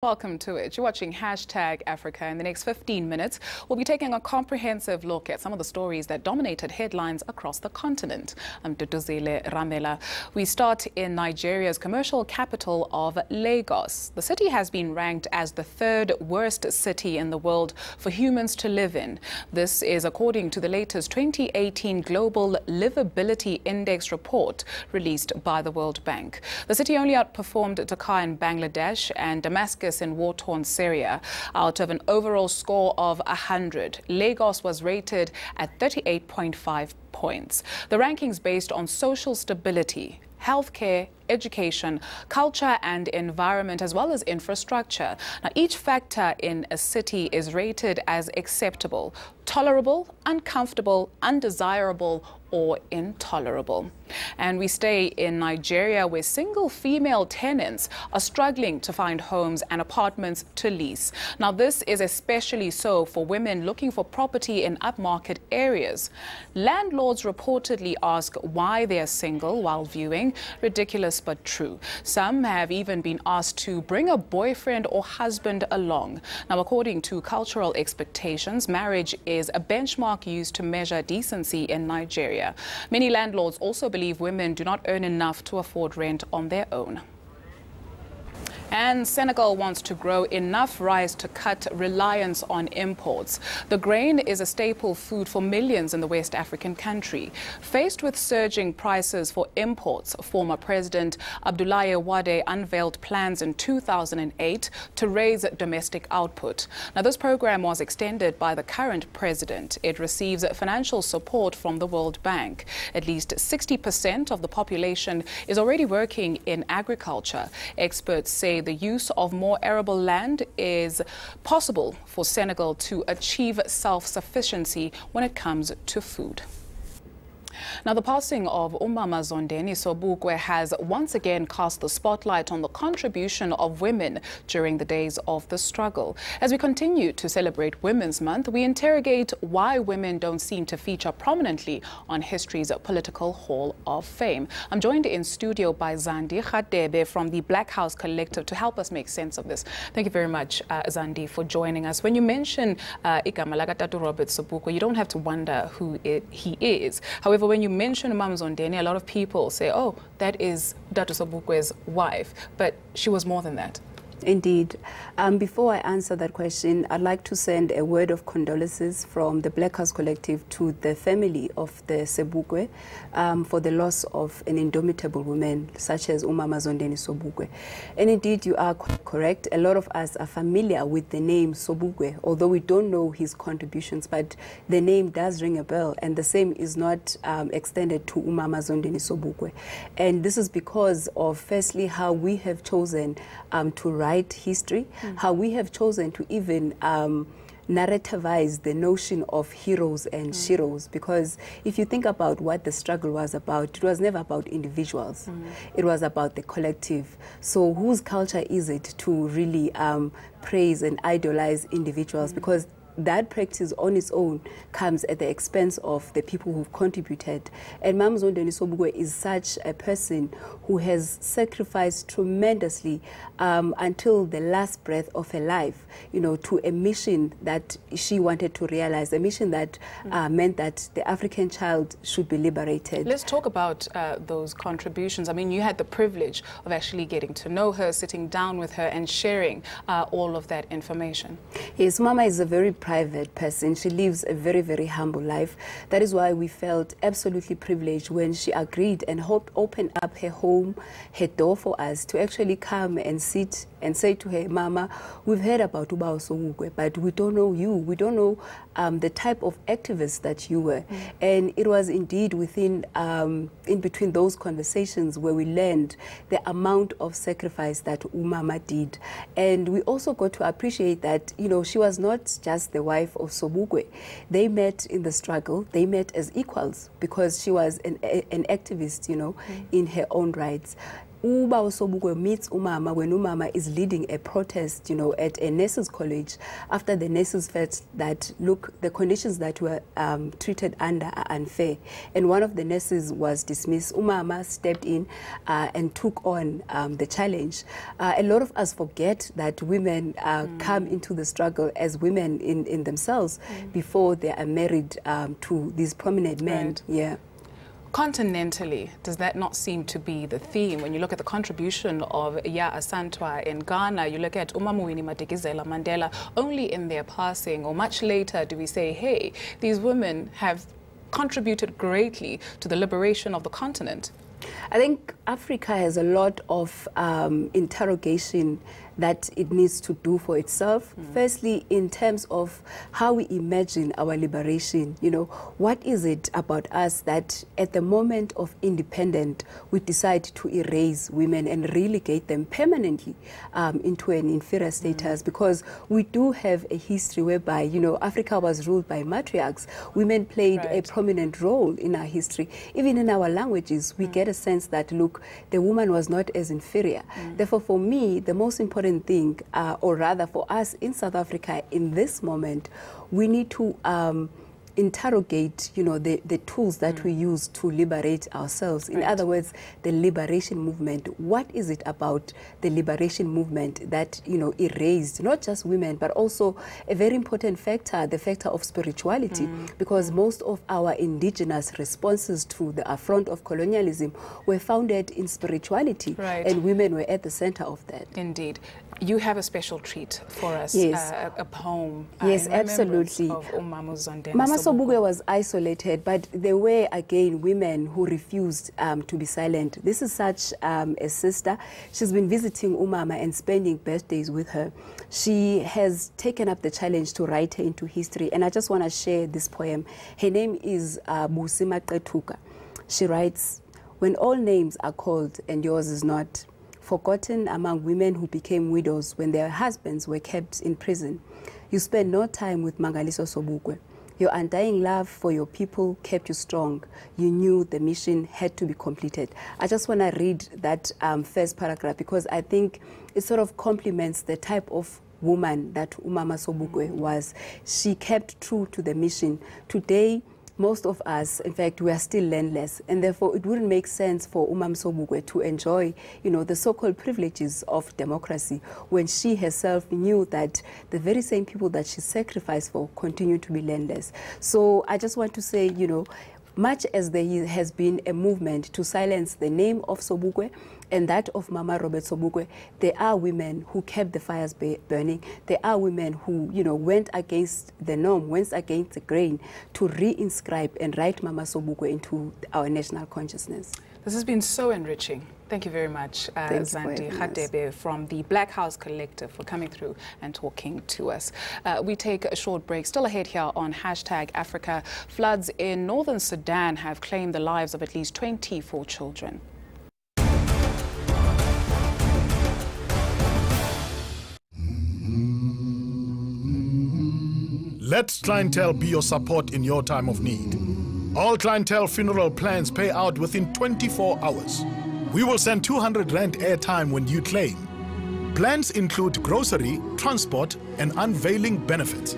Welcome to it. You're watching #Africa. In the next 15 minutes, we'll be taking a comprehensive look at some of the stories that dominated headlines across the continent. I'm Duduzile Ramela. We start in Nigeria's commercial capital of Lagos. The city has been ranked as the third worst city in the world for humans to live in. This is according to the latest 2018 Global Livability Index report released by the World Bank. The city only outperformed Dhaka in Bangladesh and Damascus in war-torn Syria. Out of an overall score of 100, Lagos was rated at 38.5 points. The rankings based on social stability, healthcare, education, culture and environment, as well as infrastructure. Now, each factor in a city is rated as acceptable, tolerable, uncomfortable, undesirable, or intolerable. And we stay in Nigeria, where single female tenants are struggling to find homes and apartments to lease. Now, this is especially so for women looking for property in upmarket areas. Landlords reportedly ask why they are single while viewing. Ridiculous but true. Some have even been asked to bring a boyfriend or husband along. Now, according to cultural expectations, marriage is a benchmark used to measure decency in Nigeria. Many landlords also believe women do not earn enough to afford rent on their own. And Senegal wants to grow enough rice to cut reliance on imports. The grain is a staple food for millions in the West African country. Faced with surging prices for imports, former President Abdoulaye Wade unveiled plans in 2008 to raise domestic output. Now, this program was extended by the current president. It receives financial support from the World Bank. At least 60% of the population is already working in agriculture. Experts say the use of more arable land is possible for Senegal to achieve self-sufficiency when it comes to food. Now, the passing of Umama Zondeni Sobukwe has once again cast the spotlight on the contribution of women during the days of the struggle. As we continue to celebrate Women's Month, we interrogate why women don't seem to feature prominently on history's political Hall of Fame. I'm joined in studio by Zandi Khadebe from the Black House Collective to help us make sense of this. Thank you very much, Zandi, for joining us. When you mention Igama Lagatatu Robert Sobukwe, you don't have to wonder who he is. However, when you mention Umama Zondeni, a lot of people say, oh, that is Datu Sobukwe's wife, but she was more than that. Indeed. Before I answer that question, I'd like to send a word of condolences from the Black House Collective to the family of the Sobukwe for the loss of an indomitable woman such as Umama Zondeni Sobukwe. And indeed, you are quite correct. A lot of us are familiar with the name Sobukwe, although we don't know his contributions, but the name does ring a bell, and the same is not extended to Umama Zondeni Sobukwe. And this is because of, firstly, how we have chosen to write history, how we have chosen to even narrativize the notion of heroes and sheroes, because if you think about what the struggle was about, it was never about individuals. It was about the collective. So whose culture is it to really praise and idolize individuals? Because that practice on its own comes at the expense of the people who've contributed. And Mam Zondeni Sobukwe is such a person who has sacrificed tremendously until the last breath of her life, you know, to a mission that she wanted to realize, a mission that meant that the African child should be liberated. Let's talk about those contributions. I mean, you had the privilege of actually getting to know her, sitting down with her and sharing all of that information. Yes, Mama is a very private person. She lives a very, very humble life. That is why we felt absolutely privileged when she agreed and opened up her home, her door for us to actually come and sit and say to her, Mama, we've heard about Umama Sobukwe, but we don't know you. We don't know the type of activist that you were. And it was indeed within, in between those conversations where we learned the amount of sacrifice that Umama did. And we also got to appreciate that, you know, she was not just the wife of Sobukwe. They met in the struggle. They met as equals because she was an activist, you know, in her own rights. Uba Sobukwe meets Umama when Umama is leading a protest, at a nurses' college, after the nurses felt that, look, the conditions that were treated under are unfair. And one of the nurses was dismissed. Umama stepped in and took on the challenge. A lot of us forget that women come into the struggle as women in themselves before they are married to these prominent men. Right. Yeah. Continentally, does that not seem to be the theme? When you look at the contribution of Ya Asantwa in Ghana, you look at Umamuwini Madikizela Mandela, only in their passing or much later do we say, hey, these women have contributed greatly to the liberation of the continent. I think Africa has a lot of interrogation that it needs to do for itself. Firstly, in terms of how we imagine our liberation, what is it about us that at the moment of independence, we decide to erase women and relegate them permanently into an inferior status? Because we do have a history whereby, Africa was ruled by matriarchs. Women played a prominent role in our history. Even in our languages, we get a sense that, look, the woman was not as inferior. Therefore, for me, the most important thing, or rather for us in South Africa in this moment, we need to interrogate, the tools that we use to liberate ourselves. In other words, the liberation movement. What is it about the liberation movement that, erased not just women, but also a very important factor, the factor of spirituality, because most of our indigenous responses to the affront of colonialism were founded in spirituality, and women were at the center of that. Indeed. You have a special treat for us, a poem. Yes, absolutely. Of Umamu Zondeni. Mama Sobukwe was isolated, but there were again women who refused to be silent. This is such a sister. She's been visiting Umama and spending birthdays with her. She has taken up the challenge to write her into history, and I just want to share this poem. Her name is Busima Qetuka. She writes, "When all names are called and yours is not, forgotten among women who became widows when their husbands were kept in prison, you spent no time with Mangaliso Sobukwe. Your undying love for your people kept you strong. You knew the mission had to be completed." I just want to read that first paragraph because I think it sort of complements the type of woman that Umama Sobukwe was. She kept true to the mission. Today, most of us, in fact, we are still landless, and therefore it wouldn't make sense for Umam Sobukwe to enjoy, the so-called privileges of democracy when she herself knew that the very same people that she sacrificed for continue to be landless. So I just want to say, much as there has been a movement to silence the name of Sobukwe and that of Mama Robert Sobukwe, there are women who kept the fires burning. There are women who, went against the norm, went against the grain to reinscribe and write Mama Sobukwe into our national consciousness. This has been so enriching. Thank you very much, Zandi Khadebe from the Black House Collective, for coming through and talking to us. We take a short break. Still ahead here on #Africa. Floods in northern Sudan have claimed the lives of at least 24 children. Let Clientele be your support in your time of need. All Clientele funeral plans pay out within 24 hours. We will send 200 Rand airtime when you claim. Plans include grocery, transport, and unveiling benefits.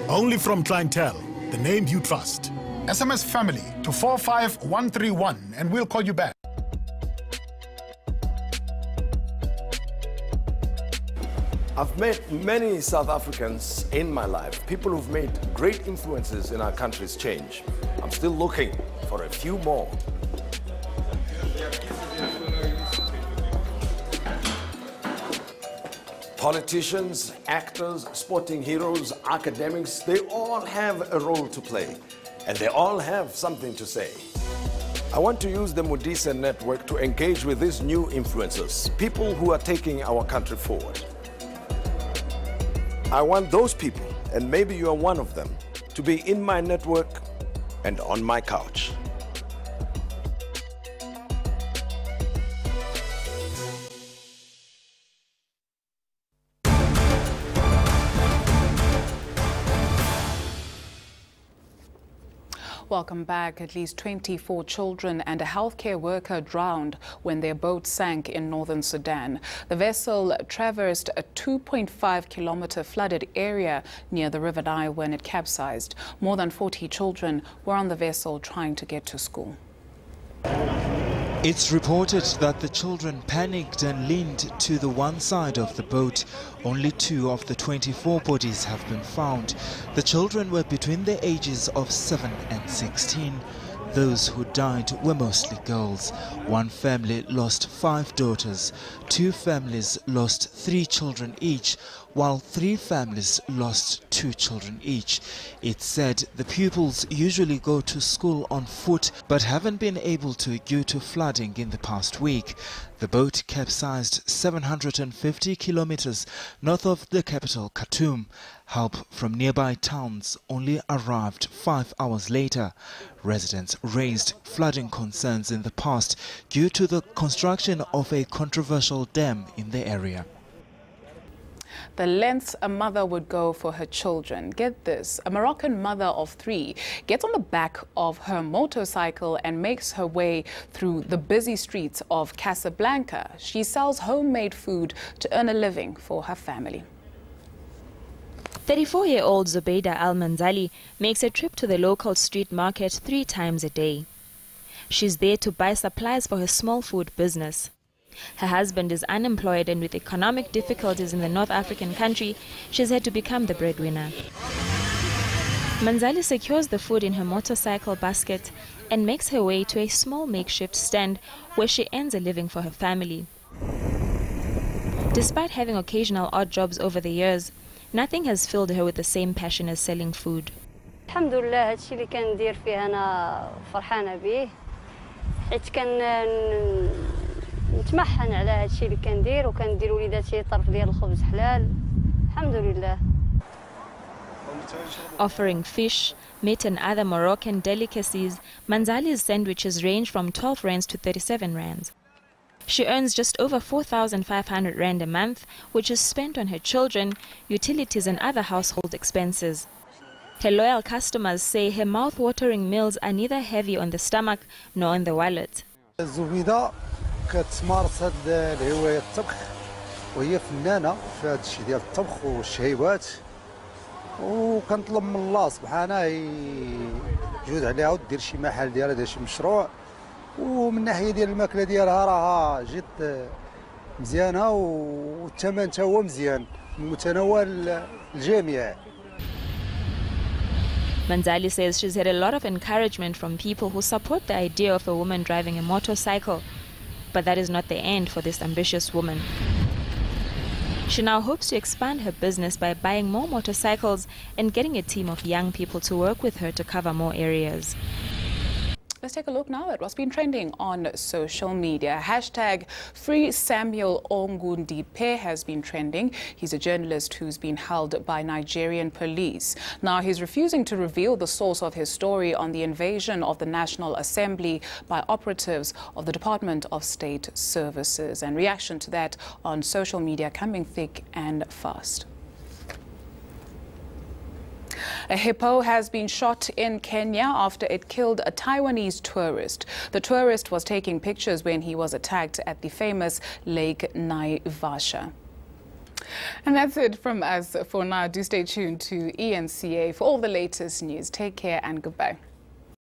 Only from Clientele, the name you trust. SMS family to 45131 and we'll call you back. I've met many South Africans in my life, people who've made great influences in our country's change. I'm still looking for a few more. Politicians, actors, sporting heroes, academics, they all have a role to play, and they all have something to say. I want to use the Mudisa network to engage with these new influencers, people who are taking our country forward. I want those people, and maybe you are one of them, to be in my network and on my couch. Welcome back. At least 24 children and a healthcare worker drowned when their boat sank in northern Sudan. The vessel traversed a 2.5-kilometer flooded area near the River Nile when it capsized. More than 40 children were on the vessel trying to get to school. It's reported that the children panicked and leaned to the one side of the boat. Only 2 of the 24 bodies have been found. The children were between the ages of 7 and 16. Those who died were mostly girls. One family lost 5 daughters. 2 families lost 3 children each, while 3 families lost 2 children each. It's said the pupils usually go to school on foot but haven't been able to due to flooding in the past week. The boat capsized 750 kilometers north of the capital, Khartoum. Help from nearby towns only arrived 5 hours later. Residents raised flooding concerns in the past due to the construction of a controversial dam in the area. The lengths a mother would go for her children. Get this, a Moroccan mother of 3 gets on the back of her motorcycle and makes her way through the busy streets of Casablanca. She sells homemade food to earn a living for her family. 34-year-old Zubeida Al-Manzali makes a trip to the local street market 3 times a day. She's there to buy supplies for her small food business. Her husband is unemployed, and with economic difficulties in the North African country, she's had to become the breadwinner. Manzali secures the food in her motorcycle basket and makes her way to a small makeshift stand where she earns a living for her family. Despite having occasional odd jobs over the years, nothing has filled her with the same passion as selling food. الحمد لله هادشي اللي كندير فيه أنا فرحانة به حيت نتمحن على هادشي اللي كندير وكندير وليداتي طرف ديال الخبز حلال الحمد لله. Offering fish, meat and other Moroccan delicacies, Manzali's sandwiches range from 12 rands to 37 rands. She earns just over 4,500 rand a month, which is spent on her children, utilities and other household expenses. Her loyal customers say her mouth-watering meals are neither heavy on the stomach nor on the wallet. زبيدة كتمارس هاد الهواية الطبخ وهي فنانة في هاد الشيء ديال الطبخ والشهيوات وكنطلب من الله سبحانه يجود عليها ودير شي محل ديالها دير شي مشروع ومن الناحية ديال الماكلة ديالها راها جد مزيانة والثمن تا هو مزيان متناول الجميع. Manzali says she's had a lot of encouragement from people who support the idea of a woman driving a motorcycle. But that is not the end for this ambitious woman. She now hopes to expand her business by buying more motorcycles and getting a team of young people to work with her to cover more areas. Let's take a look now at what's been trending on social media. Hashtag Free Samuel Ongundipe has been trending. He's a journalist who's been held by Nigerian police. Now, he's refusing to reveal the source of his story on the invasion of the National Assembly by operatives of the Department of State Services. And reaction to that on social media coming thick and fast. A hippo has been shot in Kenya after it killed a Taiwanese tourist. The tourist was taking pictures when he was attacked at the famous Lake Naivasha. And that's it from us for now. Do stay tuned to ENCA for all the latest news. Take care and goodbye.